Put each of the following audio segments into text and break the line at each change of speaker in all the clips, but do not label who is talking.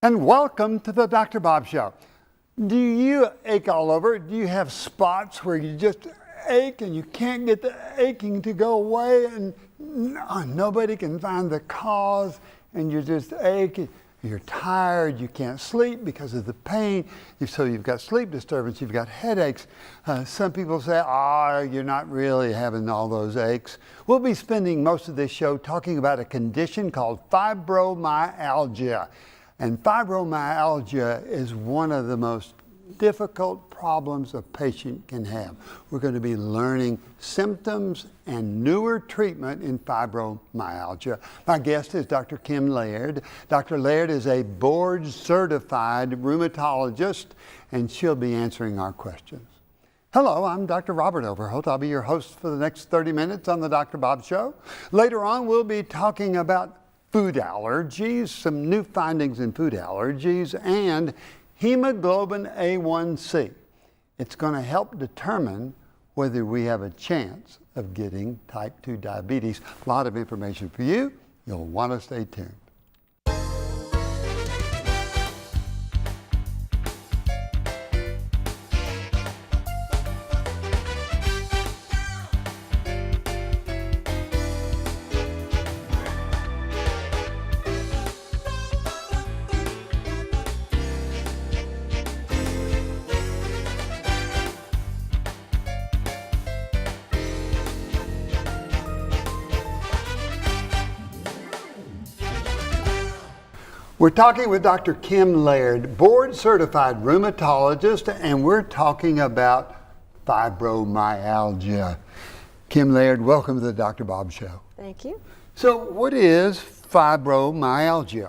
And welcome to the Dr. Bob Show. Do you ache all over? Do you have spots where you just ache and you can't get the aching to go away and nobody can find the cause and you just ache? You're tired, you can't sleep because of the pain, so you've got sleep disturbance, you've got headaches. Some people say, you're not really having all those aches. We'll be spending most of this show talking about a condition called fibromyalgia. And fibromyalgia is one of the most difficult problems a patient can have. We're going to be learning symptoms and newer treatment in fibromyalgia. My guest is Dr. Kim Leaird. Dr. Leaird is a board-certified rheumatologist, and she'll be answering our questions. Hello, I'm Dr. Robert Overholt. I'll be your host for the next 30 minutes on the Dr. Bob Show. Later on, we'll be talking about food allergies, some new findings in food allergies, and hemoglobin A1C. It's going to help determine whether we have a chance of getting type 2 diabetes. A lot of information for you. You'll want to stay tuned. We're talking with Dr. Kim Leaird, board-certified rheumatologist, and we're talking about fibromyalgia. Kim Leaird, welcome to the Dr. Bob Show.
Thank you.
So what is fibromyalgia?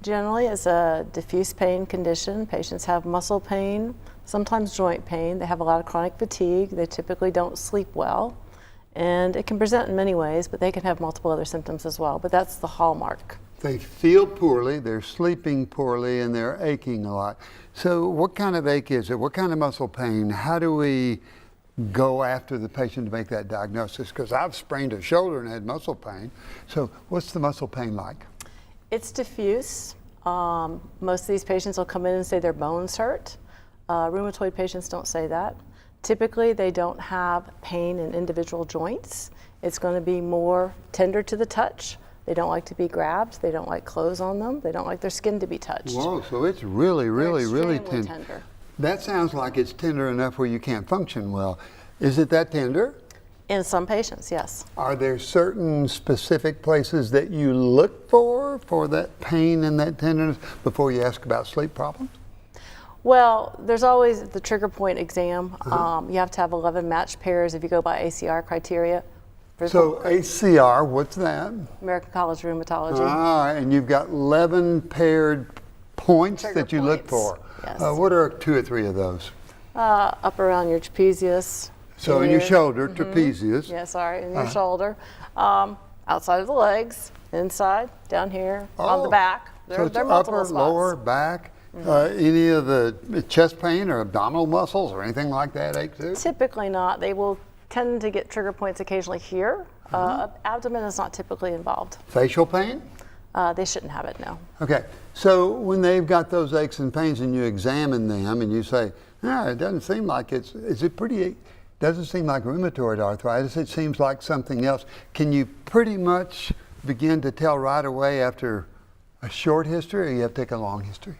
Generally, it's a diffuse pain condition. Patients have muscle pain, sometimes joint pain. They have a lot of chronic fatigue. They typically don't sleep well. And it can present in many ways, but they can have multiple other symptoms as well. But that's the hallmark.
They feel poorly, they're sleeping poorly, and they're aching a lot. So what kind of ache is it? What kind of muscle pain? How do we go after the patient to make that diagnosis? Because I've sprained a shoulder and had muscle pain. So what's the muscle pain like?
It's diffuse. Most of these patients will come in and say their bones hurt. Rheumatoid patients don't say that. Typically, they don't have pain in individual joints. It's going to be more tender to the touch. They don't like to be grabbed. They don't like clothes on them. They don't like their skin to be touched.
Whoa, so it's really
tender.
That sounds like it's tender enough where you can't function well. Is it that tender?
In some patients, yes.
Are there certain specific places that you look for that pain and that tenderness before you ask about sleep problems?
Well, there's always the trigger point exam. You have to have 11 matched pairs if you go by ACR criteria.
So ACR, what's that?
American College of Rheumatology.
And you've got 11 paired points
Trigger
that you look for.
Yes.
What are 2 or 3 of those?
Up around your trapezius.
So in your shoulder, trapezius.
Yeah, sorry, in your shoulder. Outside of the legs, inside, down here, on the back.
So it's
there are multiple
upper,
spots.
lower, back. Any of the chest pain or abdominal muscles or anything like that ache too?
Typically not. They will tend to get trigger points occasionally here. Abdomen is not typically involved.
Facial pain?
They shouldn't have it, no.
Okay, so when they've got those aches and pains and you examine them and you say, it doesn't seem like doesn't seem like rheumatoid arthritis, it seems like something else. Can you pretty much begin to tell right away after a short history, or you have to take a long history?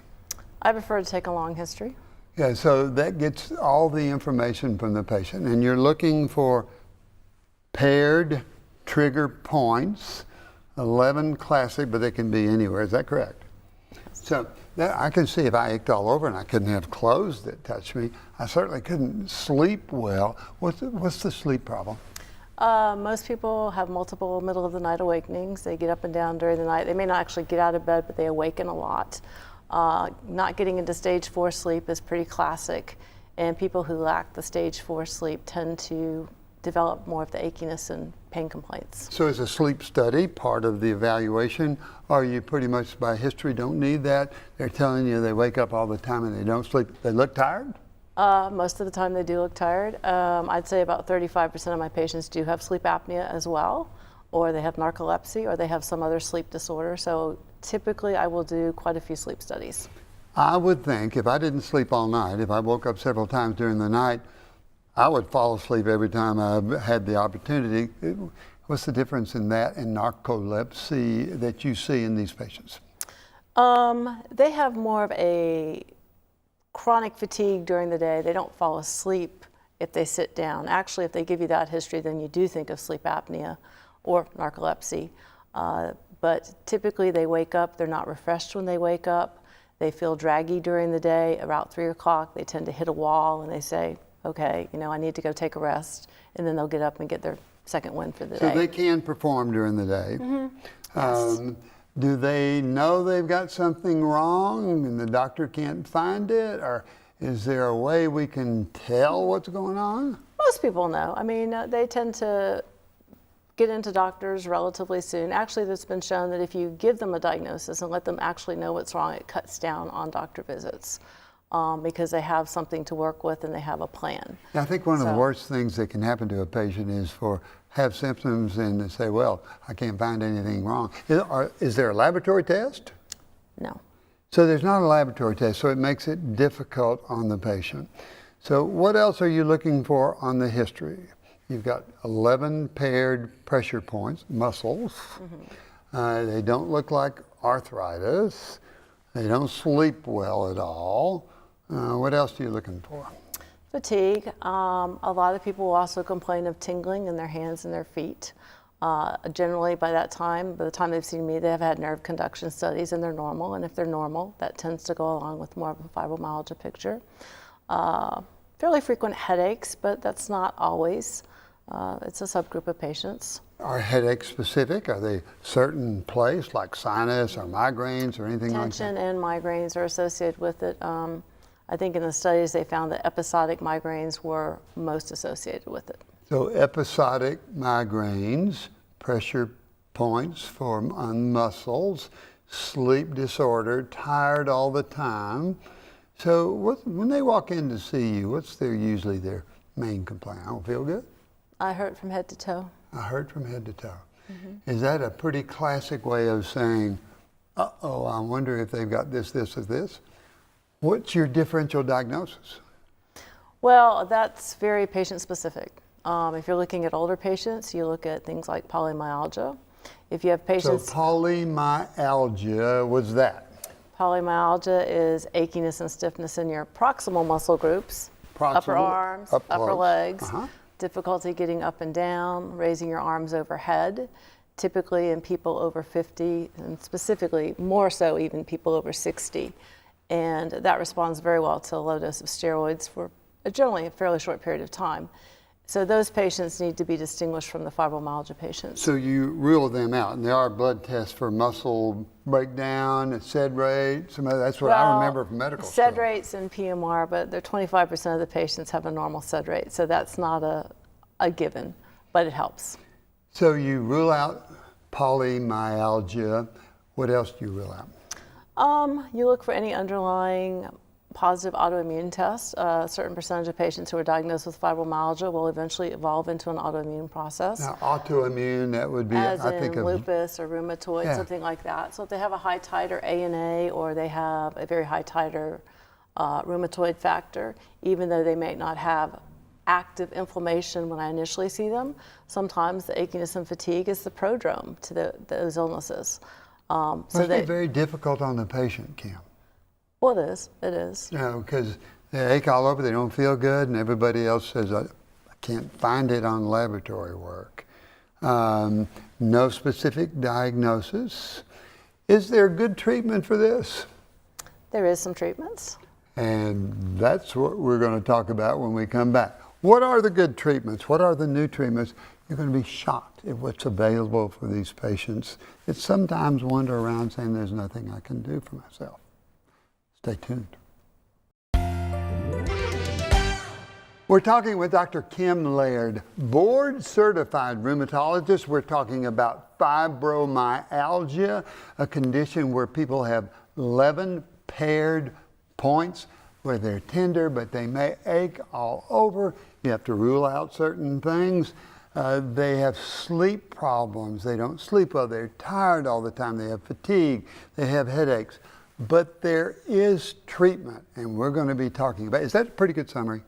I prefer to take a long history.
Yeah, so that gets all the information from the patient, and you're looking for paired trigger points, 11 classic, but they can be anywhere. Is that correct? So I can see if I ached all over and I couldn't have clothes that touched me, I certainly couldn't sleep well. What's the sleep problem?
Most people have multiple middle of the night awakenings. They get up and down during the night. They may not actually get out of bed, but they awaken a lot. Not getting into stage 4 sleep is pretty classic, and people who lack the stage 4 sleep tend to develop more of the achiness and pain complaints.
So is a sleep study part of the evaluation, or you pretty much by history don't need that? They're telling you they wake up all the time and they don't sleep. They look tired?
Most of the time they do look tired. I'd say about 35% of my patients do have sleep apnea as well, or they have narcolepsy, or they have some other sleep disorder. So typically I will do quite a few sleep studies.
I would think if I didn't sleep all night, if I woke up several times during the night, I would fall asleep every time I had the opportunity. What's the difference in that and narcolepsy that you see in these patients?
They have more of a chronic fatigue during the day. They don't fall asleep if they sit down. Actually, if they give you that history, then you do think of sleep apnea or narcolepsy. But typically they wake up, they're not refreshed when they wake up. They feel draggy during the day. About 3 o'clock, they tend to hit a wall and they say, okay, I need to go take a rest. And then they'll get up and get their second win for the day.
So they can perform during the day.
Mm-hmm. Yes.
Do they know they've got something wrong and the doctor can't find it? Or is there a way we can tell what's going on?
Most people know. I mean, they tend to get into doctors relatively soon. Actually, it's been shown that if you give them a diagnosis and let them actually know what's wrong, it cuts down on doctor visits because they have something to work with and they have a plan.
I think one of the worst things that can happen to a patient is for have symptoms and say, well, I can't find anything wrong. Is there a laboratory test?
No.
So there's not a laboratory test, so it makes it difficult on the patient. So what else are you looking for on the history? You've got 11 paired pressure points, muscles. Mm-hmm. They don't look like arthritis. They don't sleep well at all. What else are you looking for?
Fatigue. A lot of people will also complain of tingling in their hands and their feet. Generally by the time they've seen me, they have had nerve conduction studies and they're normal. And if they're normal, that tends to go along with more of a fibromyalgia picture. Fairly frequent headaches, but that's not always. It's a subgroup of patients.
Are headaches specific? Are they certain place like sinus or migraines or anything like that?
Tension and migraines are associated with it. I think in the studies they found that episodic migraines were most associated with it.
So episodic migraines, pressure points on muscles, sleep disorder, tired all the time. So when they walk in to see you, what's usually their main complaint? I don't feel good.
I hurt from head to toe.
I hurt from head to toe.
Mm-hmm.
Is that a pretty classic way of saying, uh-oh, I wonder if they've got this, or this? What's your differential diagnosis?
Well, that's very patient specific. If you're looking at older patients, you look at things like polymyalgia. If you have patients...
So polymyalgia, what's that?
Polymyalgia is achiness and stiffness in your proximal muscle groups, upper arms, upper legs, difficulty getting up and down, raising your arms overhead, typically in people over 50, and specifically more so even people over 60. And that responds very well to a low dose of steroids for generally a fairly short period of time. So those patients need to be distinguished from the fibromyalgia patients.
So you rule them out, and there are blood tests for muscle breakdown, SED rate, that's what I remember from medical school.
SED rates and PMR, but 25% of the patients have a normal SED rate, so that's not a given, but it helps.
So you rule out polymyalgia. What else do you rule out?
You look for any underlying positive autoimmune tests. A certain percentage of patients who are diagnosed with fibromyalgia will eventually evolve into an autoimmune process.
Now, autoimmune, that would be,
As
I think
in
of
lupus or rheumatoid, something like that. So if they have a high titer ANA or they have a very high titer rheumatoid factor, even though they may not have active inflammation when I initially see them, sometimes the achiness and fatigue is the prodrome to those illnesses.
Must be very difficult on the patient, Kim.
Well, it is.
You know, because they ache all over, they don't feel good, and everybody else says, I can't find it on laboratory work. No specific diagnosis. Is there good treatment for this?
There is some treatments.
And that's what we're going to talk about when we come back. What are the good treatments? What are the new treatments? You're going to be shocked at what's available for these patients. It's sometimes wander around saying there's nothing I can do for myself. Stay tuned. We're talking with Dr. Kim Leaird, board-certified rheumatologist. We're talking about fibromyalgia, a condition where people have 11 paired points where they're tender, but they may ache all over. You have to rule out certain things. They have sleep problems. They don't sleep well. They're tired all the time. They have fatigue. They have headaches. But there is treatment, and we're going to be talking about. Is that a pretty good summary?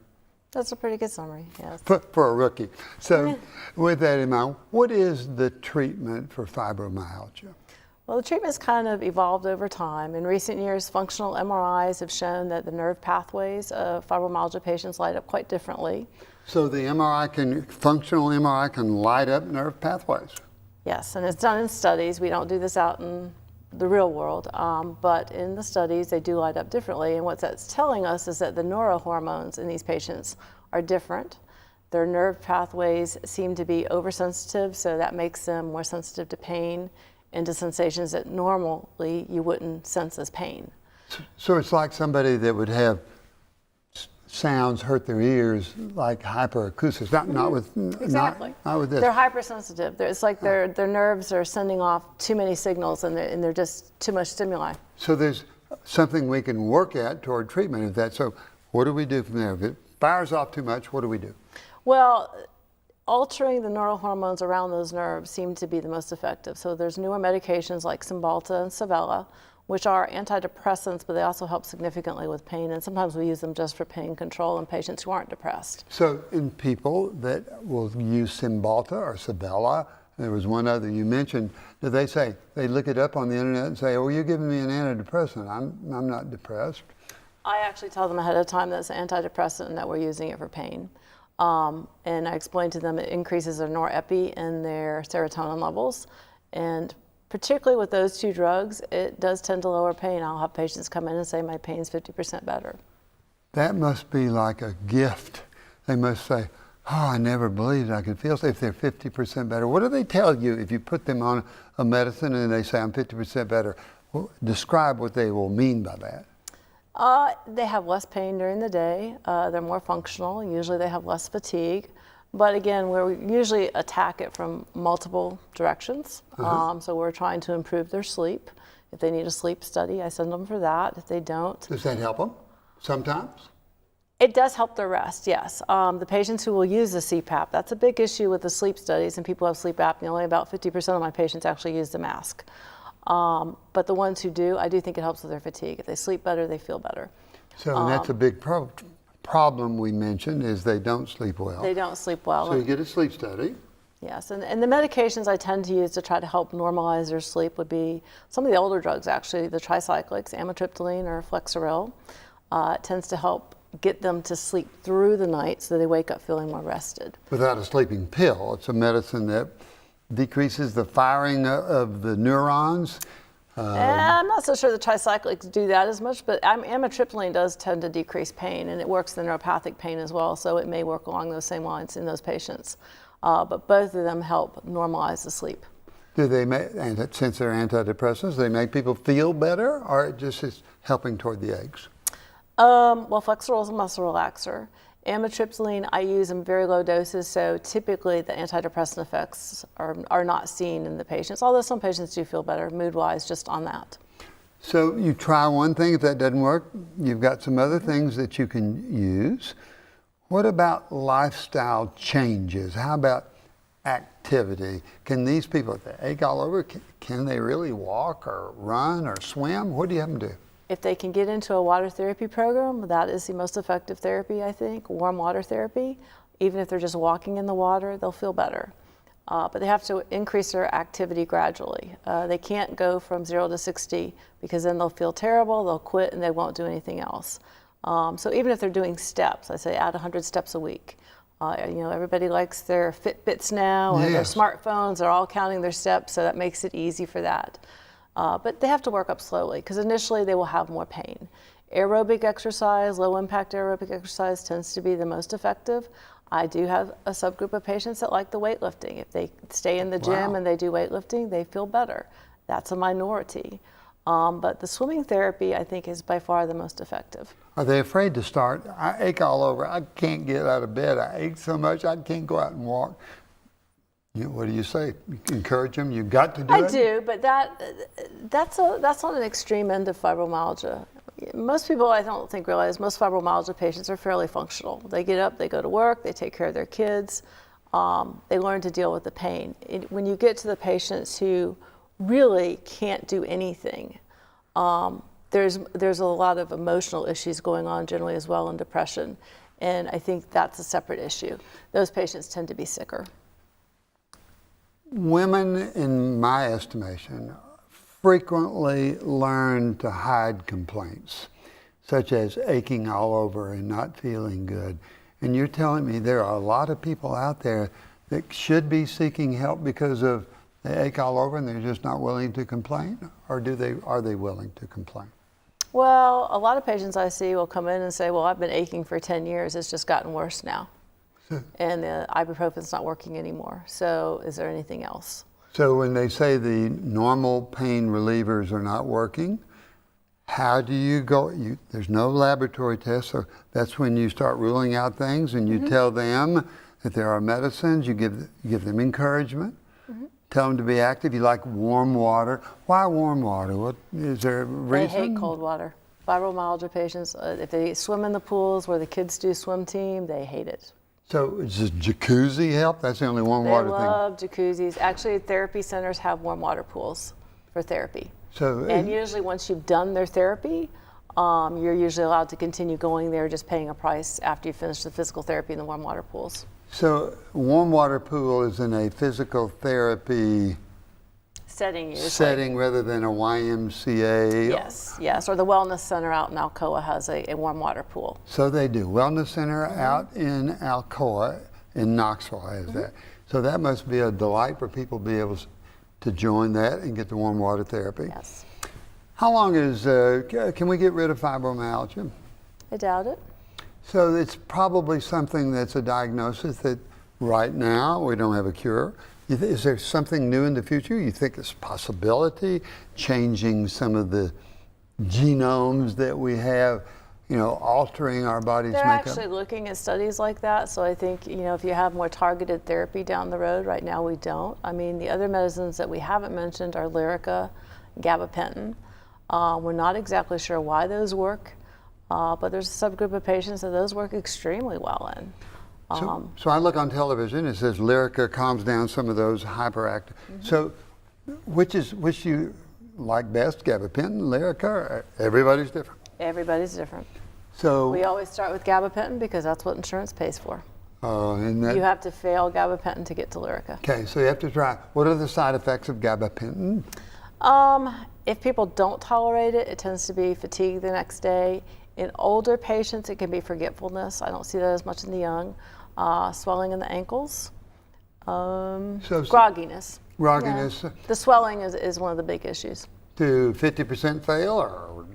That's a pretty good summary, yes.
For a rookie. So with that in mind, what is the treatment for fibromyalgia?
Well, the treatment's kind of evolved over time. In recent years, functional MRIs have shown that the nerve pathways of fibromyalgia patients light up quite differently.
So the functional MRI can light up nerve pathways?
Yes, and it's done in studies. We don't do this out in the real world, but in the studies they do light up differently, and what that's telling us is that the neurohormones in these patients are different. Their nerve pathways seem to be oversensitive, so that makes them more sensitive to pain and to sensations that normally you wouldn't sense as pain.
So it's like somebody that would have sounds hurt their ears, like hyperacoustics. Not with
exactly.
Not with this.
They're hypersensitive. It's like their nerves are sending off too many signals, and they're just too much stimuli.
So there's something we can work at toward treatment of that. So what do we do from there? If it fires off too much, what do we do?
Well, altering the neurohormones around those nerves seem to be the most effective. So there's newer medications like Cymbalta and Savella, which are antidepressants, but they also help significantly with pain, and sometimes we use them just for pain control in patients who aren't depressed.
So in people that will use Cymbalta or Savella, there was one other you mentioned, do they say, they look it up on the internet and say, oh, you're giving me an antidepressant, I'm not depressed?
I actually tell them ahead of time that it's an antidepressant and that we're using it for pain. And I explain to them it increases their norepi and their serotonin levels, and particularly with those two drugs, it does tend to lower pain. I'll have patients come in and say, my pain's 50% better.
That must be like a gift. They must say, oh, I never believed I could feel if they're 50% better. What do they tell you if you put them on a medicine and they say, I'm 50% better? Well, describe what they will mean by that.
They have less pain during the day. They're more functional. Usually they have less fatigue. But again, we usually attack it from multiple directions. So we're trying to improve their sleep. If they need a sleep study, I send them for that. If they don't.
Does that help them sometimes?
It does help their rest, yes. The patients who will use the CPAP, that's a big issue with the sleep studies, and people have sleep apnea. Only about 50% of my patients actually use the mask. But the ones who do, I do think it helps with their fatigue. If they sleep better, they feel better.
So and that's a big problem we mentioned, is they don't sleep well.
They don't sleep well.
So you get a sleep study.
Yes, and the medications I tend to use to try to help normalize their sleep would be some of the older drugs, actually, the tricyclics, amitriptyline or Flexeril. It tends to help get them to sleep through the night so they wake up feeling more rested.
Without a sleeping pill, it's a medicine that decreases the firing of the neurons.
I'm not so sure the tricyclics do that as much, but amitriptyline does tend to decrease pain, and it works the neuropathic pain as well, so it may work along those same lines in those patients. But both of them help normalize the sleep.
Do they make, and since they're antidepressants, they make people feel better, or it just is helping toward the aches?
Well, Flexeril is a muscle relaxer. Amitriptyline I use in very low doses, so typically the antidepressant effects are not seen in the patients, although some patients do feel better mood-wise just on that.
So you try one thing, if that doesn't work, you've got some other things that you can use. What about lifestyle changes? How about activity? Can these people, if they ache all over, can they really walk or run or swim? What do you have them do?
If they can get into a water therapy program, that is the most effective therapy, I think, warm water therapy. Even if they're just walking in the water, they'll feel better. But they have to increase their activity gradually. They can't go from 0 to 60 because then they'll feel terrible, they'll quit, and they won't do anything else. So even if they're doing steps, I say add 100 steps a week. Everybody likes their Fitbits now, and their smartphones are all counting their steps, so that makes it easy for that. But they have to work up slowly because initially they will have more pain. Aerobic exercise, low impact aerobic exercise tends to be the most effective. I do have a subgroup of patients that like the weightlifting. If they stay in the gym and they do weightlifting, they feel better. That's a minority. But the swimming therapy, I think, is by far the most effective.
Are they afraid to start? I ache all over. I can't get out of bed. I ache so much I can't go out and walk. What do you say? You encourage them? You've got to do it?
I do, but that's on an extreme end of fibromyalgia. Most people, I don't think, realize most fibromyalgia patients are fairly functional. They get up, they go to work, they take care of their kids. they learn to deal with the pain. When you get to the patients who really can't do anything, there's a lot of emotional issues going on generally as well, and depression. And I think that's a separate issue. Those patients tend to be sicker.
Women, in my estimation, frequently learn to hide complaints, such as aching all over and not feeling good. And you're telling me there are a lot of people out there that should be seeking help because of they ache all over and they're just not willing to complain? Or are they willing to complain?
Well, a lot of patients I see will come in and say, well, I've been aching for 10 years. It's just gotten worse now. And the ibuprofen's not working anymore. So is there anything else?
So when they say the normal pain relievers are not working, how do you go? There's no laboratory test, so that's when you start ruling out things, and you tell them that there are medicines. You give them encouragement. Tell them to be active. You like warm water. Why warm water? What is there a reason?
They hate cold water. Fibromyalgia patients, if they swim in the pools where the kids do swim team, they hate it.
So does jacuzzi help? That's the only warm water thing.
They love jacuzzis. Actually, therapy centers have warm water pools for therapy. And usually once you've done their therapy, you're usually allowed to continue going there, just paying a price after you finish the physical therapy in the warm water pools.
So warm water pool is in a physical therapy
setting
rather than a YMCA?
Yes, or the Wellness Center out in Alcoa has a warm water pool.
So they do. Wellness Center out in Alcoa in Knoxville has that. So that must be a delight for people to be able to join that and get the warm water therapy.
Yes.
How long can we get rid of fibromyalgia?
I doubt it.
So it's probably something that's a diagnosis that right now we don't have a cure. Is there something new in the future? You think it's a possibility, changing some of the genomes that we have, altering our body's
They're
makeup?
actually looking at studies like that. So I think, if you have more targeted therapy down the road, right now we don't. I mean, the other medicines that we haven't mentioned are Lyrica, Gabapentin. We're not exactly sure why those work. But there's a subgroup of patients that those work extremely well in.
So I look on television, it says Lyrica calms down some of those hyperactive. So which you like best, Gabapentin, Lyrica? Everybody's different.
Everybody's different.
So
we always start with Gabapentin because that's what insurance pays for.
You
have to fail Gabapentin to get to Lyrica.
Okay, so you have to try. What are the side effects of Gabapentin?
If people don't tolerate it, it tends to be fatigue the next day. In older patients, it can be forgetfulness. I don't see that as much in the young. Swelling in the ankles. Grogginess.
Grogginess.
Yeah. The swelling is one of the big issues.
Do 50% fail, or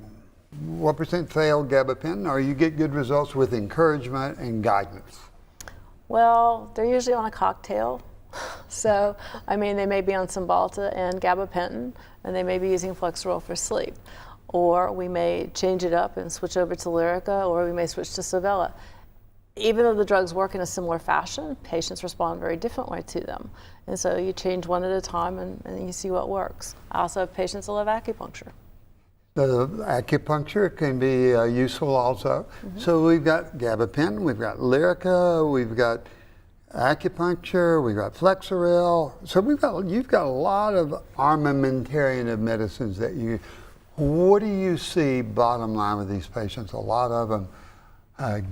what percent fail Gabapentin, or you get good results with encouragement and guidance?
Well, they're usually on a cocktail. So, they may be on Cymbalta and Gabapentin, and they may be using Flexeril for sleep. Or we may change it up and switch over to Lyrica, or we may switch to Savella. Even though the drugs work in a similar fashion, patients respond very differently to them. And so you change one at a time and you see what works. I also have patients that love acupuncture.
The acupuncture can be useful also. So we've got Gabapentin, we've got Lyrica, we've got acupuncture, we've got Flexeril. So you've got a lot of armamentarium of medicines that you. What do you see, bottom line, with these patients? A lot of them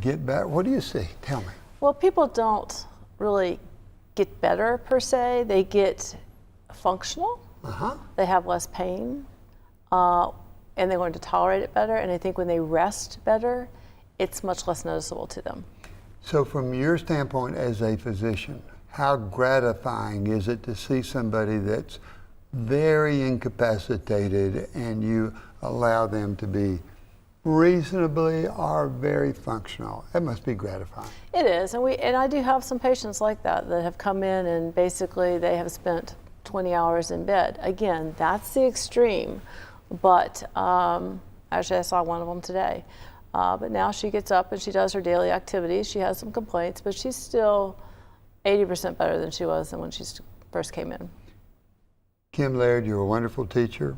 get better. What do you see? Tell me. Well,
people don't really get better per se. They get functional. They have less pain, and they learn to tolerate it better. And I think when they rest better, it's much less noticeable to them.
So from your standpoint as a physician, how gratifying is it to see somebody that's very incapacitated and you allow them to be reasonably or very functional? That must be gratifying.
It is, and I do have some patients like that have come in and basically they have spent 20 hours in bed. Again, that's the extreme, but actually I saw one of them today. But now she gets up and she does her daily activities. She has some complaints, but she's still 80% better than she was when she first came in.
Kim Leaird, you're a wonderful teacher.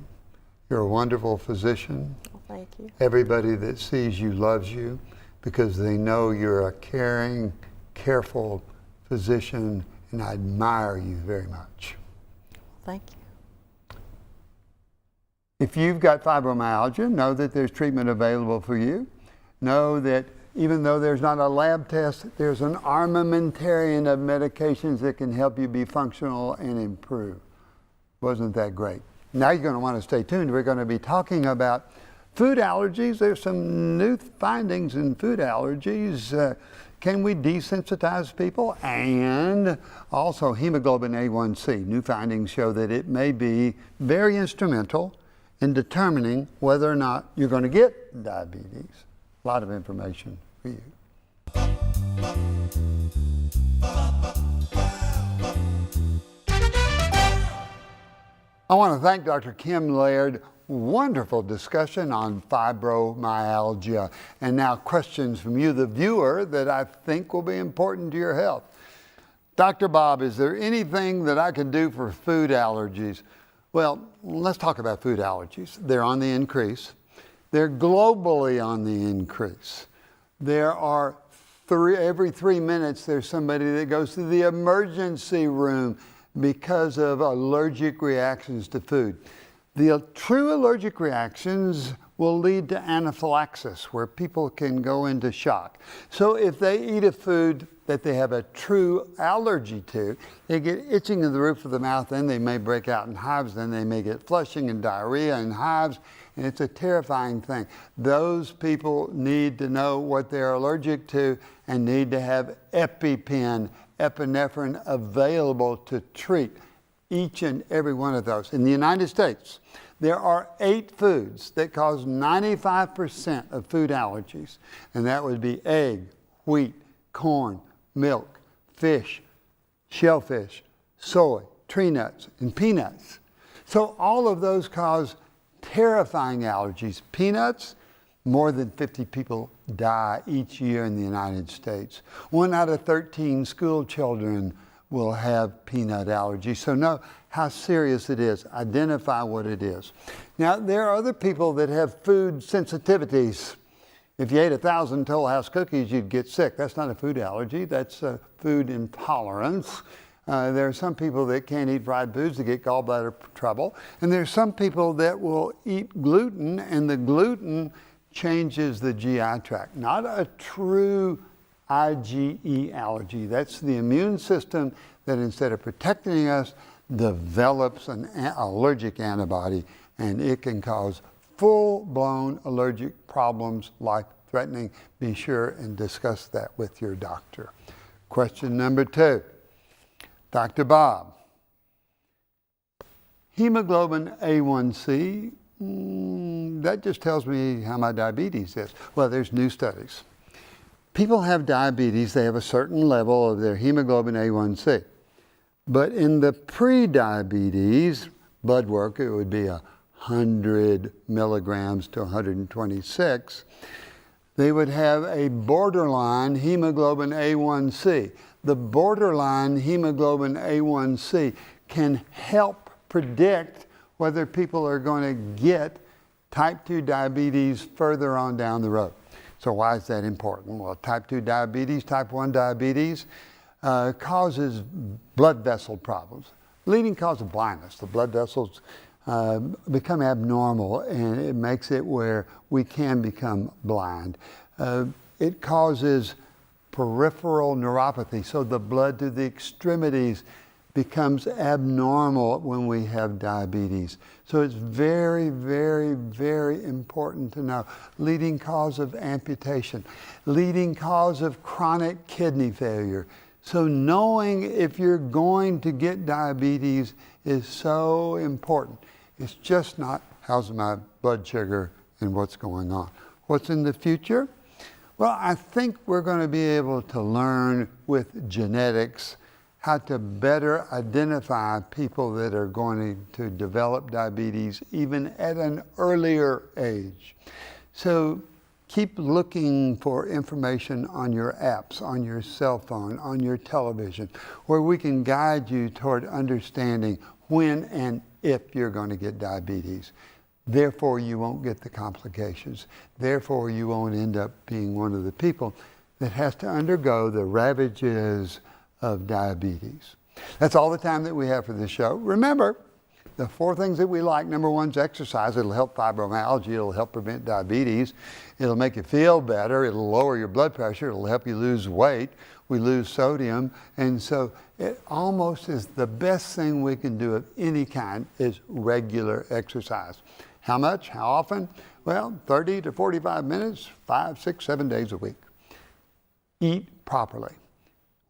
You're a wonderful physician.
Well, thank you.
Everybody that sees you loves you because they know you're a caring, careful physician and I admire you very much.
Thank you.
If you've got fibromyalgia, know that there's treatment available for you. Know that even though there's not a lab test, there's an armamentarium of medications that can help you be functional and improve. Wasn't that great? Now you're going to want to stay tuned. We're going to be talking about food allergies. There's some new findings in food allergies. Can we desensitize people? And also hemoglobin A1C. New findings show that it may be very instrumental in determining whether or not you're going to get diabetes. A lot of information for you. I want to thank Dr. Kim Leaird. Wonderful discussion on fibromyalgia. And now questions from you, the viewer, that I think will be important to your health. Dr. Bob, is there anything that I can do for food allergies? Well, let's talk about food allergies. They're on the increase. They're globally on the increase. There are every 3 minutes, there's somebody that goes to the emergency room because of allergic reactions to food. The true allergic reactions will lead to anaphylaxis, where people can go into shock. So if they eat a food that they have a true allergy to, they get itching in the roof of the mouth, then they may break out in hives, then they may get flushing and diarrhea and hives, and it's a terrifying thing. Those people need to know what they're allergic to and need to have EpiPen, epinephrine, available to treat each and every one of those. In the United States, there are 8 foods that cause 95% of food allergies, and that would be egg, wheat, corn, milk, fish, shellfish, soy, tree nuts, and peanuts. So all of those cause terrifying allergies. Peanuts, more than 50 people die each year in the United States. 1 out of 13 school children will have peanut allergy. So know how serious it is. Identify what it is. Now, there are other people that have food sensitivities. If you ate 1,000 Toll House cookies, you'd get sick. That's not a food allergy. That's a food intolerance. There are some people that can't eat fried foods that get gallbladder trouble. And there's some people that will eat gluten, and the gluten changes the GI tract. Not a true IgE allergy. That's the immune system that, instead of protecting us, develops an allergic antibody, and it can cause full-blown allergic problems, life-threatening. Be sure and discuss that with your doctor. Question number 2. Dr. Bob, hemoglobin A1C, that just tells me how my diabetes is. Well, there's new studies. People have diabetes, they have a certain level of their hemoglobin A1C. But in the pre-diabetes blood work, it would be 100 milligrams to 126. They would have a borderline hemoglobin A1C. The borderline hemoglobin A1C can help predict whether people are going to get type 2 diabetes further on down the road. So why is that important? Well, type 2 diabetes, type 1 diabetes causes blood vessel problems. Leading cause of blindness. The blood vessels become abnormal, and it makes it where we can become blind. It causes peripheral neuropathy, so the blood to the extremities becomes abnormal when we have diabetes. So it's very, very, very important to know. Leading cause of amputation, leading cause of chronic kidney failure. So knowing if you're going to get diabetes is so important. It's just not, how's my blood sugar and what's going on. What's in the future? Well, I think we're going to be able to learn with genetics how to better identify people that are going to develop diabetes even at an earlier age. So keep looking for information on your apps, on your cell phone, on your television, where we can guide you toward understanding when and if you're going to get diabetes. Therefore, you won't get the complications. Therefore, you won't end up being one of the people that has to undergo the ravages of diabetes. That's all the time that we have for this show. Remember, the 4 things that we like. Number 1 is exercise. It'll help fibromyalgia. It'll help prevent diabetes. It'll make you feel better. It'll lower your blood pressure. It'll help you lose weight. We lose sodium. And so it almost is the best thing we can do of any kind is regular exercise. How much? How often? Well, 30 to 45 minutes, 5, 6, 7 days a week. Eat properly.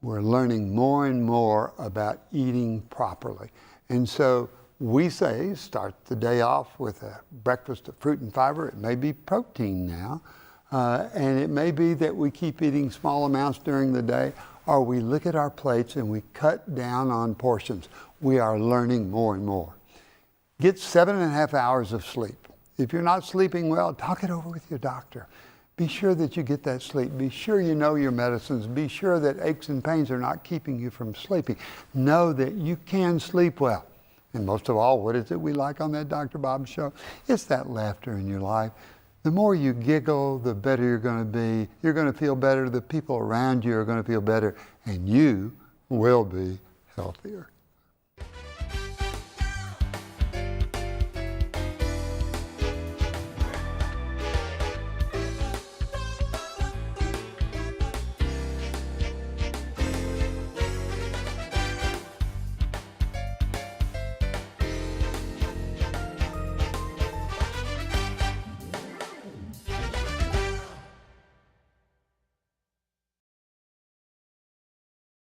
We're learning more and more about eating properly. And so we say start the day off with a breakfast of fruit and fiber. It may be protein now, and it may be that we keep eating small amounts during the day, or we look at our plates and we cut down on portions. We are learning more and more. Get 7.5 hours of sleep. If you're not sleeping well, talk it over with your doctor. Be sure that you get that sleep. Be sure you know your medicines. Be sure that aches and pains are not keeping you from sleeping. Know that you can sleep well. And most of all, what is it we like on that Dr. Bob Show? It's that laughter in your life. The more you giggle, the better you're going to be. You're going to feel better. The people around you are going to feel better. And you will be healthier.